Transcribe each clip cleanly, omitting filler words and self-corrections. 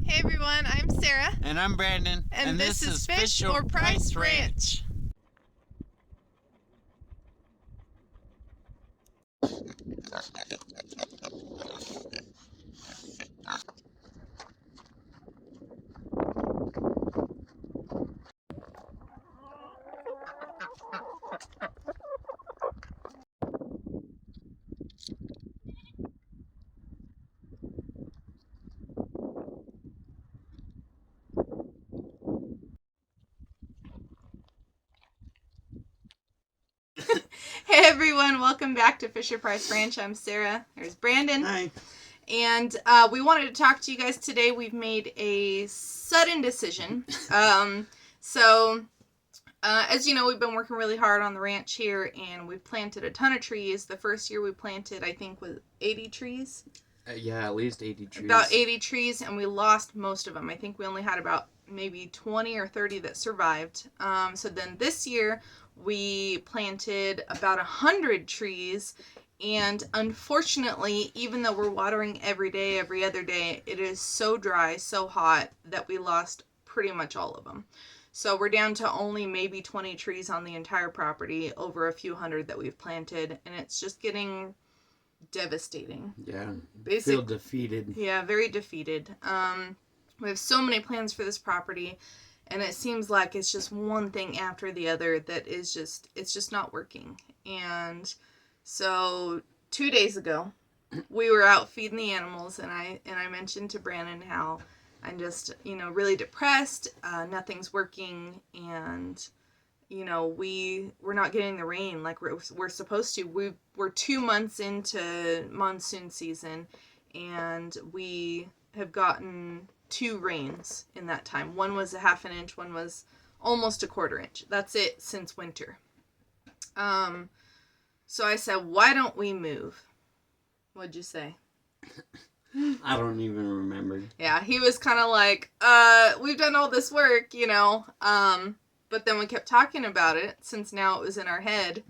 Hey everyone, I'm Sarah. And I'm Brandon. And this is Fish or Price Ranch. Hey everyone, welcome back to Fish or Price Ranch. I'm Sarah. There's Brandon. Hi. And we wanted to talk to you guys today. We've made a sudden decision. As you know, we've been working really hard on the ranch here, and we've planted a ton of trees. The first year we planted, I think, was 80 trees. Yeah, at least 80 trees. About 80 trees, and we lost most of them. I think we only had about maybe 20 or 30 that survived. So then this year, we planted about 100 trees, and unfortunately, even though we're watering every day, every other day, it is so dry, so hot, that we lost pretty much all of them. So we're down to only maybe 20 trees on the entire property, over a few hundred that we've planted, and it's just getting devastating. Yeah, feel defeated. Yeah, very defeated. We have so many plans for this property, and it seems like it's just one thing after the other that is it's just not working. And so 2 days ago, we were out feeding the animals, and I mentioned to Brandon how I'm just, really depressed. Nothing's working, and we're not getting the rain like we're supposed to. We're 2 months into monsoon season, and we have gotten 2 rains in that time. One was a half an inch, one was almost a quarter inch. That's it since winter. So I said, why don't we move? What'd you say? I don't even remember. Yeah, he was kind of like, we've done all this work, but then we kept talking about it since now it was in our head,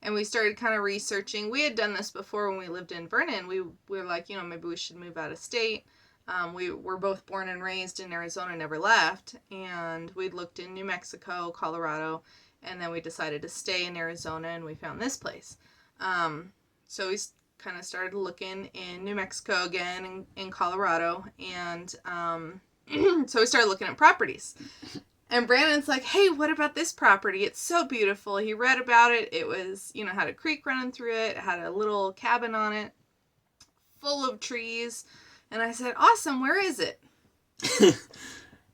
and we started kind of researching. We had done this before when we lived in Vernon. We were like, maybe we should move out of state. We were both born and raised in Arizona, never left, and we'd looked in New Mexico, Colorado, and then we decided to stay in Arizona, and we found this place. So we kind of started looking in New Mexico again, and in Colorado, and so we started looking at properties. And Brandon's like, hey, what about this property? It's so beautiful. He read about it. It was, had a creek running through it. It had a little cabin on it, full of trees. And I said, awesome, where is it?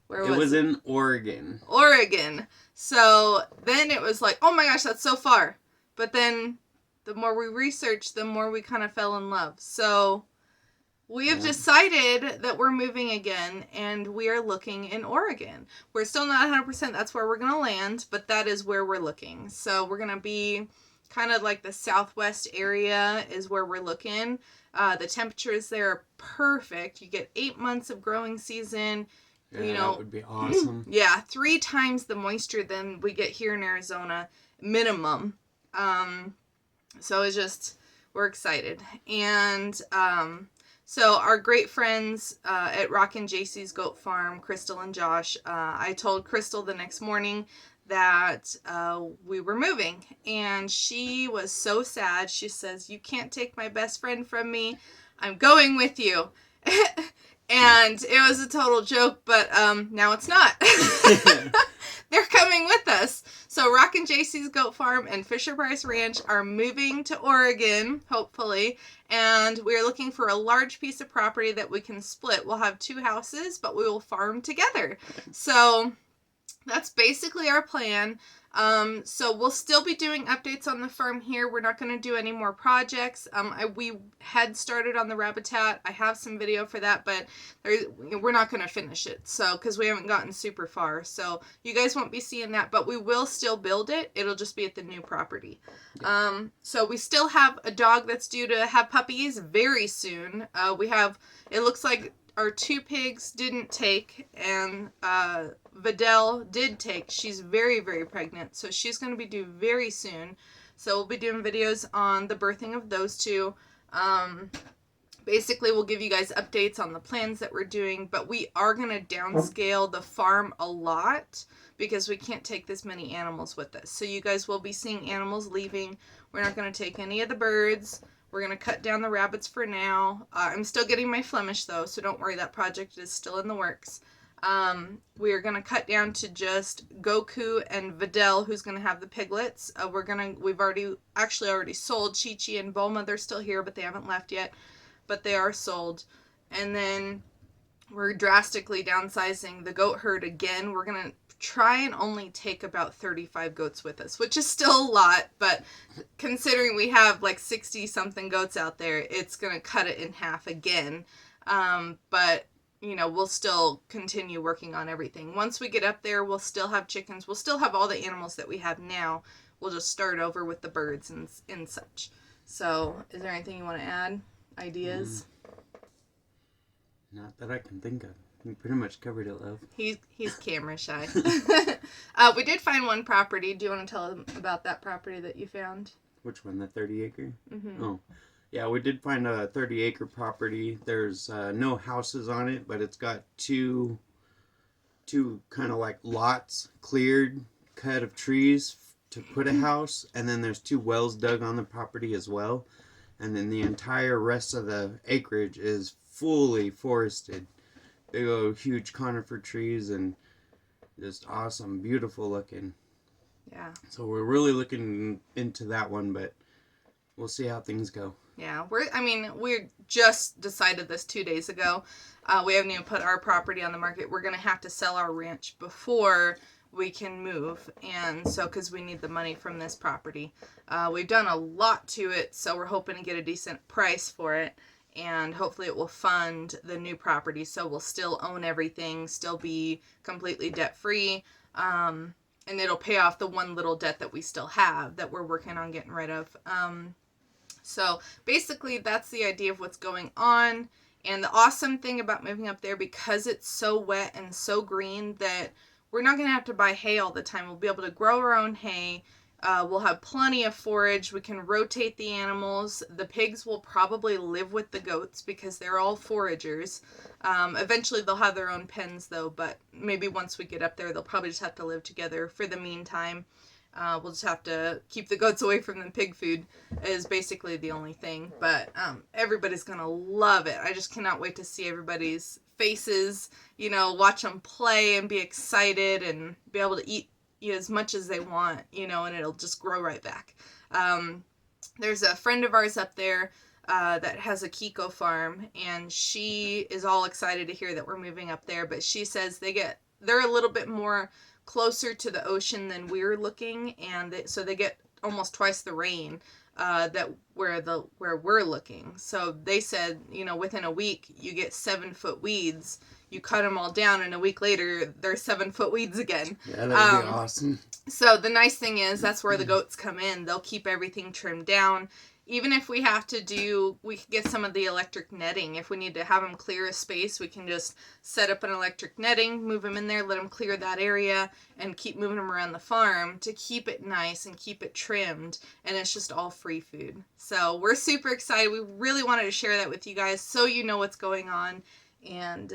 Where was it? It was in Oregon. Oregon. So then it was like, oh my gosh, that's so far. But then the more we researched, the more we kind of fell in love. So we have decided that we're moving again, and we are looking in Oregon. We're still not 100% that's where we're going to land, but that is where we're looking. So we're going to be kind of like the southwest area is where we're looking. The temperatures there are perfect. You get 8 months of growing season. Yeah, that would be awesome. Yeah, 3 times the moisture than we get here in Arizona, minimum. So it's just, we're excited. And so our great friends at Rockin' JC's Goat Farm, Crystal and Josh, I told Crystal the next morning that we were moving, and she was so sad. She says, you can't take my best friend from me. I'm going with you. And it was a total joke, but now it's not. They're coming with us. So Rockin' JC's Goat Farm and Fish or Price Ranch are moving to Oregon, hopefully, and we're looking for a large piece of property that we can split. We'll have 2 houses, but we will farm together. So that's basically our plan. So we'll still be doing updates on the farm here. We're not going to do any more projects. We had started on the Rabbitat. I have some video for that, but we're not going to finish it. So, because we haven't gotten super far. So you guys won't be seeing that, but we will still build it. It'll just be at the new property. Yeah. So we still have a dog that's due to have puppies very soon. It looks like our 2 pigs didn't take, and Vidal did take. She's very, very pregnant, so she's going to be due very soon. So we'll be doing videos on the birthing of those 2. basically we'll give you guys updates on the plans that we're doing, but we are going to downscale the farm a lot because we can't take this many animals with us. So you guys will be seeing animals leaving. We're not going to take any of the birds. We're going to cut down the rabbits for now. I'm still getting my Flemish though, so don't worry, that project is still in the works. We are going to cut down to just Goku and Videl, who's going to have the piglets. We've already sold Chi-Chi and Bulma. They're still here, but they haven't left yet. But they are sold. And then we're drastically downsizing the goat herd again. We're going to try and only take about 35 goats with us, which is still a lot, but considering we have like 60 something goats out there, it's going to cut it in half again. But you know, we'll still continue working on everything. Once we get up there, we'll still have chickens. We'll still have all the animals that we have now. We'll just start over with the birds and such. So, is there anything you want to add? Ideas? Not that I can think of. We pretty much covered it, love. He's camera shy. We did find one property. Do you want to tell them about that property that you found? Which one? The 30 acre? Mm-hmm. Oh. Yeah, we did find a 30 acre property. There's no houses on it, but it's got two kind of like lots cleared, cut of trees to put a house. And then there's 2 wells dug on the property as well. And then the entire rest of the acreage is fully forested. Big old huge conifer trees and just awesome, beautiful looking. Yeah. So we're really looking into that one, but we'll see how things go. Yeah, we just decided this 2 days ago. We haven't even put our property on the market. We're going to have to sell our ranch before we can move. And so, because we need the money from this property. We've done a lot to it, so we're hoping to get a decent price for it. And hopefully it will fund the new property. So we'll still own everything, still be completely debt-free. And it'll pay off the one little debt that we still have that we're working on getting rid of. So basically that's the idea of what's going on. And the awesome thing about moving up there, because it's so wet and so green, that we're not going to have to buy hay all the time. We'll be able to grow our own hay. We'll have plenty of forage. We can rotate the animals. The pigs will probably live with the goats because they're all foragers. Eventually they'll have their own pens though, but maybe once we get up there, they'll probably just have to live together for the meantime. We'll just have to keep the goats away from the pig food is basically the only thing. But everybody's going to love it. I just cannot wait to see everybody's faces, watch them play and be excited and be able to eat as much as they want, and it'll just grow right back. There's a friend of ours up there that has a Kiko farm, and she is all excited to hear that we're moving up there, but she says they're a little bit more closer to the ocean than we're looking, and so they get almost twice the rain where we're looking. So they said, within a week you get 7-foot weeds. You cut them all down, and a week later they're 7-foot weeds again. Yeah, that would be awesome. So the nice thing is that's where the goats come in. They'll keep everything trimmed down. Even if we have to we could get some of the electric netting. If we need to have them clear a space, we can just set up an electric netting, move them in there, let them clear that area, and keep moving them around the farm to keep it nice and keep it trimmed. And it's just all free food. So we're super excited. We really wanted to share that with you guys so you know what's going on. And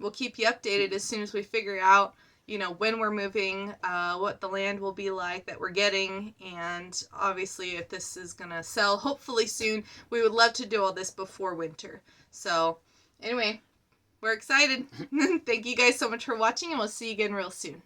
we'll keep you updated as soon as we figure out when we're moving, what the land will be like that we're getting, and obviously if this is going to sell, hopefully soon. We would love to do all this before winter. So, anyway, we're excited. Thank you guys so much for watching, and we'll see you again real soon.